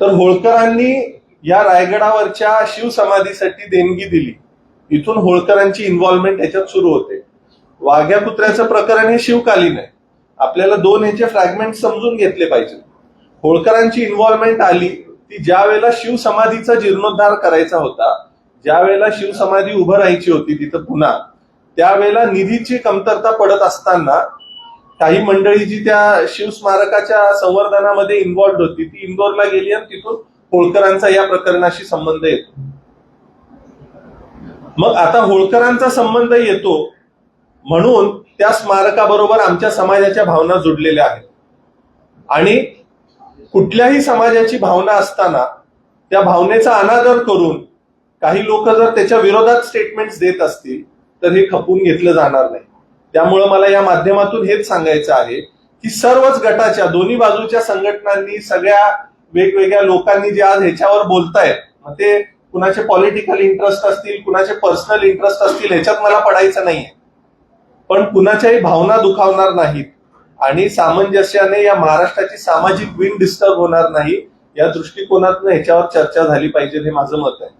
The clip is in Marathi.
तर होळकरांनी या रायगडावरच्या शिवसमाधीसाठी देणगी दिली. इथून होळकरांची इन्व्हॉल्वमेंट ह्याच्यात सुरू होते. वाघ्या कुत्र्याचं प्रकरण हे शिवकालीन आहे. आपल्याला दोन ह्याचे फ्रॅगमेंट समजून घेतले पाहिजे. होळकरांची इन्व्हॉल्वमेंट आली ती ज्या वेळेला शिवसमाधीचा जीर्णोद्धार करायचा होता, ज्या वेळेला शिवसमाधी उभं राहायची होती तिथं पुन्हा, त्यावेळेला निधीची कमतरता पडत असताना काही मंडळी जी त्या शिवस्मारकाच्या संवर्धनामध्ये इन्व्हॉल्ड होती ती इंदोरला गेली आणि तिथून होळकरांचा या प्रकरणाशी संबंध येतो. मग आता होळकरांचा संबंध येतो म्हणून त्या स्मारकाबरोबर आमच्या समाजाच्या भावना जुडलेल्या आहेत. आणि कुठल्याही समाजाची भावना असताना त्या भावनेचा अनादर करून काही लोक जर त्याच्या विरोधात स्टेटमेंट्स देत असतील तर हे खपून घेतलं जाणार नाही. त्यामुळं मला या माध्यमातून हेच सांगायचं आहे की सर्वच गटाच्या दोन्ही बाजूच्या संघटनांनी, सगळ्या वेगवेगळ्या लोकांनी जे आज ह्याच्यावर बोलतायत, मग ते कुणाचे पॉलिटिकल इंटरेस्ट असतील, कुणाचे पर्सनल इंटरेस्ट असतील, ह्याच्यात मला पडायचं नाहीये, पण कुणाच्याही भावना दुखावणार नाहीत आणि सामंजस्याने या महाराष्ट्राची सामाजिक विण डिस्टर्ब होणार नाही या दृष्टिकोनातून ह्याच्यावर चर्चा झाली पाहिजे हे माझं मत आहे.